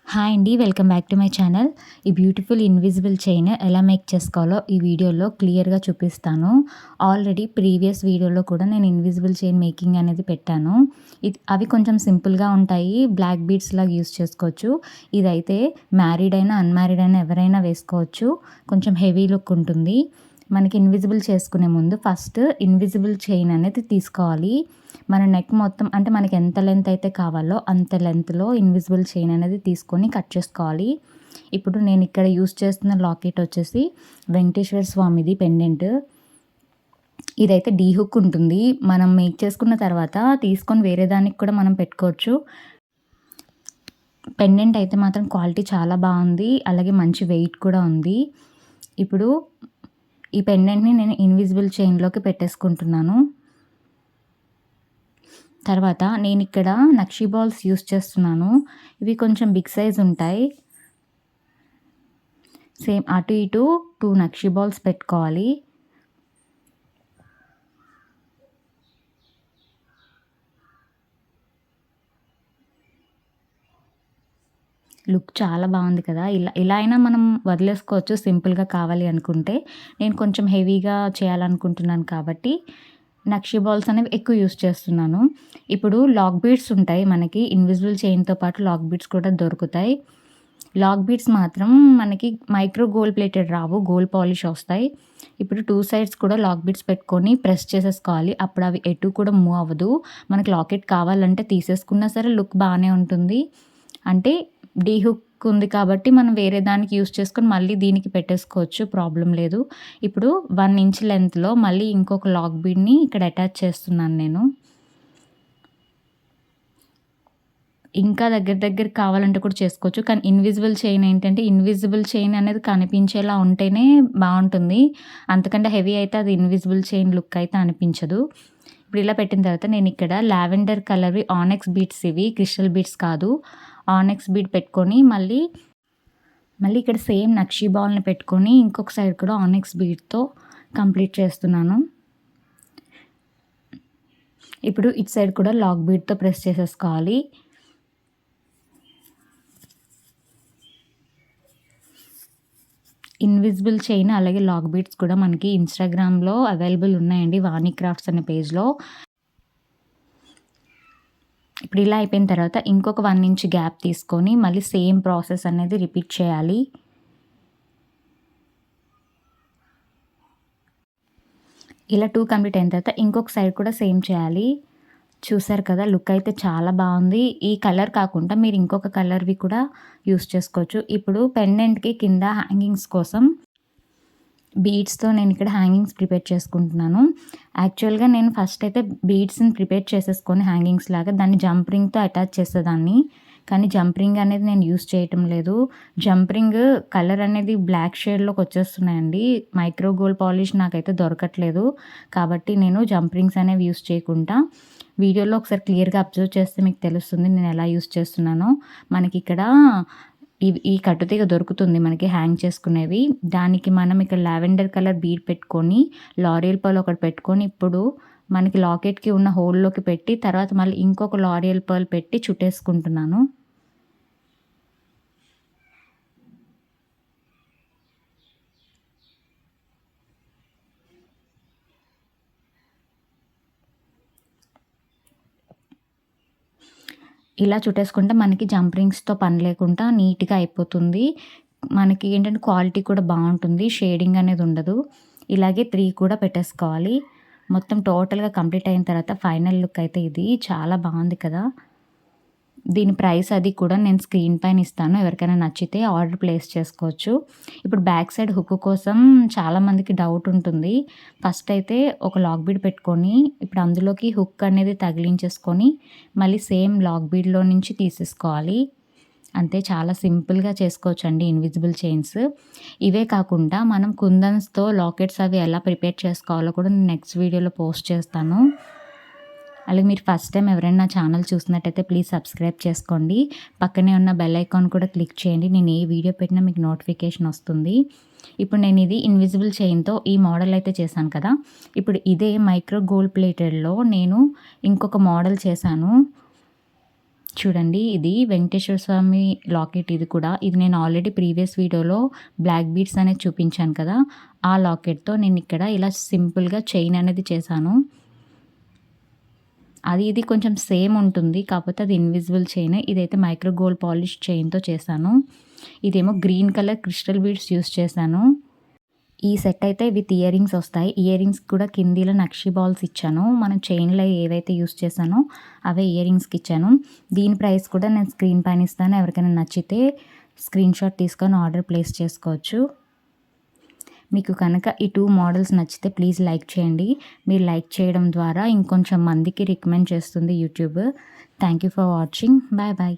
Hi అండి. Welcome back to my channel. ఈ beautiful invisible chain ఎలా మేక్ చేసుకోవాలో ఈ వీడియోలో క్లియర్‌గా చూపిస్తాను. ఆల్రెడీ ప్రీవియస్ వీడియోలో కూడా నేను ఇన్విజిబుల్ చైన్ మేకింగ్ అనేది పెట్టాను. అవి కొంచెం సింపుల్‌గా ఉంటాయి. బ్లాక్ బీడ్స్ లాగా యూజ్ చేసుకోవచ్చు. ఇదైతే మ్యారీడ్ అయినా, అన్‌మ్యారీడ్ అయినా ఎవరైనా వేసుకోవచ్చు. కొంచెం హెవీ లుక్ ఉంటుంది. మనకి ఇన్విజిబుల్ చేసుకునే ముందు ఫస్ట్ ఇన్విజిబుల్ చైన్ అనేది తీసుకోవాలి. మన నెక్ మొత్తం అంటే మనకి ఎంత లెంత్ అయితే కావాలో అంత లెంత్‌లో ఇన్విజిబుల్ చైన్ అనేది తీసుకొని కట్ చేసుకోవాలి. ఇప్పుడు నేను ఇక్కడ యూజ్ చేస్తున్న లాకెట్ వచ్చేసి వెంకటేశ్వర స్వామిది పెండెంట్. ఇదైతే డీ హుక్ ఉంటుంది. మనం మేక్ చేసుకున్న తర్వాత తీసుకొని వేరే దానికి కూడా మనం పెట్టుకోవచ్చు. పెండెంట్ అయితే మాత్రం క్వాలిటీ చాలా బాగుంది. అలాగే మంచి వెయిట్ కూడా ఉంది. ఇప్పుడు ఈ పెండెంట్‌ని నేను ఇన్విజిబుల్ చైన్‌లోకి పెట్టేసుకుంటున్నాను. తర్వాత నేనిక్కడ నక్షి బాల్స్ యూజ్ చేస్తున్నాను. ఇవి కొంచెం బిగ్ సైజ్ ఉంటాయి. సేమ్ అటు ఇటు 2 నక్షి బాల్స్ పెట్టుకోవాలి. లుక్ చాలా బాగుంది కదా! ఇలా అయినా మనం వదిలేసుకోవచ్చు సింపుల్‌గా కావాలి అనుకుంటే. నేను కొంచెం హెవీగా చేయాలనుకుంటున్నాను కాబట్టి నక్షి బాల్స్ అనేవి ఎక్కువ యూజ్ చేస్తున్నాను. ఇప్పుడు లాక్ బీడ్స్ ఉంటాయి మనకి ఇన్విజిబుల్ చైన్‌తో పాటు లాక్ బీడ్స్ కూడా దొరుకుతాయి. లాక్ బీడ్స్ మాత్రం మనకి మైక్రో గోల్డ్ ప్లేటెడ్ రావు. గోల్డ్ పాలిష్ వస్తాయి. ఇప్పుడు 2 సైడ్స్ కూడా లాక్ బీడ్స్ పెట్టుకొని ప్రెస్ చేసేసుకోవాలి. అప్పుడు అవి ఎటు కూడా మూవ్ అవ్వదు. మనకి లాకెట్ కావాలంటే తీసేసుకున్నా సరే లుక్ బానే ఉంటుంది. అంటే డీ హుక్ ఉంది కాబట్టి మనం వేరే దానికి యూజ్ చేసుకొని మళ్ళీ దీనికి పెట్టేసుకోవచ్చు. ప్రాబ్లమ్ లేదు. ఇప్పుడు 1 ఇంచ్ లెంగ్త్‌లో మళ్ళీ ఇంకొక లాక్ బీడ్‌ని ఇక్కడ అటాచ్ చేస్తున్నాను నేను. ఇంకా దగ్గర కావాలంటే కూడా చేసుకోవచ్చు. కానీ ఇన్విజిబుల్ చైన్ ఏంటంటే ఇన్విజిబుల్ చైన్ అనేది కనిపించేలా ఉంటేనే బావుంటుంది. అంతకంటే హెవీ అయితే అది ఇన్విజిబుల్ చైన్ లుక్ అయితే అనిపించదు. ఇప్పుడు ఇలా పెట్టిన తర్వాత నేనిక్కడ లావెండర్ కలర్‌వి ఆనెక్స్ బీడ్స్ ఇవి క్రిస్టల్ బీడ్స్ కాదు. ఆనెక్స్ బీడ్ పెట్టుకొని మళ్ళీ ఇక్కడ సేమ్ నక్షి బాల్‌ని పెట్టుకొని ఇంకొక సైడ్ కూడా ఆనెక్స్ బీడ్‌తో కంప్లీట్ చేస్తున్నాను. ఇప్పుడు ఇటు సైడ్ కూడా లాక్ బీడ్‌తో ప్రెస్ చేసేసుకోవాలి. ఇన్విజిబుల్ చైన్ అలాగే లాక్ బీడ్స్ కూడా మనకి ఇన్‌స్టాగ్రామ్‌లో అవైలబుల్ ఉన్నాయండి. వాణి క్రాఫ్ట్స్ అనే పేజ్‌లో. ఇప్పుడు ఇలా అయిపోయిన తర్వాత ఇంకొక 1 ఇంచ్ గ్యాప్ తీసుకొని మళ్ళీ సేమ్ ప్రాసెస్ అనేది రిపీట్ చేయాలి. ఇలా 2 కంప్లీట్ అయిన తర్వాత ఇంకొక సైడ్ కూడా సేమ్ చేయాలి. చూసారు కదా! లుక్ అయితే చాలా బావుంది. ఈ కలర్ కాకుండా మీరు ఇంకొక కలర్‌వి కూడా యూజ్ చేసుకోవచ్చు. ఇప్పుడు పెండెంట్‌కి కింద హ్యాంగింగ్స్ కోసం బీడ్స్‌తో నేను ఇక్కడ హ్యాంగింగ్స్ ప్రిపేర్ చేసుకుంటున్నాను. యాక్చువల్‌గా నేను ఫస్ట్ అయితే బీడ్స్‌ని ప్రిపేర్ చేసేసుకొని హ్యాంగింగ్స్ లాగా దాన్ని జంప్ రింగ్‌తో అటాచ్ చేసేదాన్ని. కానీ జంప్ రింగ్ అనేది నేను యూజ్ చేయటం లేదు. జంప్ రింగ్ కలర్ అనేది బ్లాక్ షేడ్‌లోకి వచ్చేస్తున్నాయండి. మైక్రో గోల్డ్ పాలిష్ నాకైతే దొరకట్లేదు. కాబట్టి నేను జంప్ రింగ్స్ అనేవి యూజ్ చేయకుండా వీడియోలో ఒకసారి క్లియర్‌గా అబ్జర్వ్ చేస్తే మీకు తెలుస్తుంది నేను ఎలా యూజ్ చేస్తున్నానో. మనకిక్కడ ఈ కట్టుతీగ దొరుకుతుంది మనకి హ్యాంగ్ చేసుకునేవి. దానికి మనం ఇక్కడ లావెండర్ కలర్ బీడ్ పెట్టుకొని, లారియల్ పర్ల్ ఒకటి పెట్టుకొని, ఇప్పుడు మనకి లాకెట్‌కి ఉన్న హోల్‌లోకి పెట్టి, తర్వాత మళ్ళీ ఇంకొక లారియల్ పర్ల్ పెట్టి చుట్టేసుకుంటున్నాను. ఇలా చుట్టేసుకుంటే మనకి జంప్ రింగ్స్‌తో పని లేకుండా నీట్‌గా అయిపోతుంది. మనకి ఏంటంటే క్వాలిటీ కూడా బావుంటుంది. షేడింగ్ అనేది ఉండదు. ఇలాగే 3 కూడా పెట్టేసుకోవాలి. మొత్తం టోటల్‌గా కంప్లీట్ అయిన తర్వాత ఫైనల్ లుక్ అయితే ఇది చాలా బావుంది కదా! దీని ప్రైస్ అది కూడా నేను స్క్రీన్ పైన ఇస్తాను. ఎవరికైనా నచ్చితే ఆర్డర్ ప్లేస్ చేసుకోవచ్చు. ఇప్పుడు బ్యాక్ సైడ్ హుక్ కోసం చాలామందికి డౌట్ ఉంటుంది. ఫస్ట్ అయితే ఒక లాక్ బీడ్ పెట్టుకొని, ఇప్పుడు అందులోకి హుక్ అనేది తగిలించేసుకొని, మళ్ళీ సేమ్ లాక్ బీడ్‌లో నుంచి తీసేసుకోవాలి. అంతే చాలా సింపుల్‌గా చేసుకోవచ్చండి ఇన్విజిబుల్ చైన్స్. ఇవే కాకుండా మనం కుందన్స్‌తో లాకెట్స్ అవి ఎలా ప్రిపేర్ చేసుకోవాలో కూడా నేను నెక్స్ట్ వీడియోలో పోస్ట్ చేస్తాను. అలాగే మీరు ఫస్ట్ టైం ఎవరైనా నా ఛానల్ చూసినట్టయితే ప్లీజ్ సబ్స్క్రైబ్ చేసుకోండి. పక్కనే ఉన్న బెల్ ఐకాన్ కూడా క్లిక్ చేయండి. నేను ఏ వీడియో పెట్టినా మీకు నోటిఫికేషన్ వస్తుంది. ఇప్పుడు నేను ఇది ఇన్విజిబుల్ చైన్‌తో ఈ మోడల్ అయితే చేశాను కదా! ఇప్పుడు ఇదే మైక్రో గోల్డ్ ప్లేటెడ్‌లో నేను ఇంకొక మోడల్ చేశాను. చూడండి ఇది వెంకటేశ్వర స్వామి లాకెట్ ఇది కూడా. ఇది నేను ఆల్రెడీ ప్రీవియస్ వీడియోలో బ్లాక్ బీడ్స్ అనేది చూపించాను కదా! ఆ లాకెట్‌తో నేనిక్కడ ఇలా సింపుల్‌గా చైన్ అనేది చేశాను. ఇది కొంచెం సేమ్ ఉంటుంది. కాకపోతే అది ఇన్విజిబుల్ చైన్. ఇదైతే మైక్రో గోల్డ్ పాలిష్ చైన్‌తో చేశాను. ఇదేమో green colour crystal beads use చేశాను. ఈ సెట్ అయితే విత్ ఇయర్ రింగ్స్ వస్తాయి. ఇయర్ రింగ్స్ కూడా కిందీలో నక్షి బాల్స్ ఇచ్చాను. మనం చైన్‌లో ఏవైతే యూజ్ చేశానో అవే ఇయర్ రింగ్స్‌కి ఇచ్చాను. దీని ప్రైస్ కూడా నేను స్క్రీన్ పైన ఇస్తాను. ఎవరికైనా నచ్చితే స్క్రీన్‌షాట్ తీసుకొని ఆర్డర్ ప్లేస్ చేసుకోవచ్చు. మీకు కనుక ఈ 2 మోడల్స్ నచ్చితే ప్లీజ్ లైక్ చేయండి. మీరు లైక్ చేయడం ద్వారా ఇంకొంచెం మందికి రికమెండ్ చేస్తుంది YouTube. Thank you for watching. Bye bye.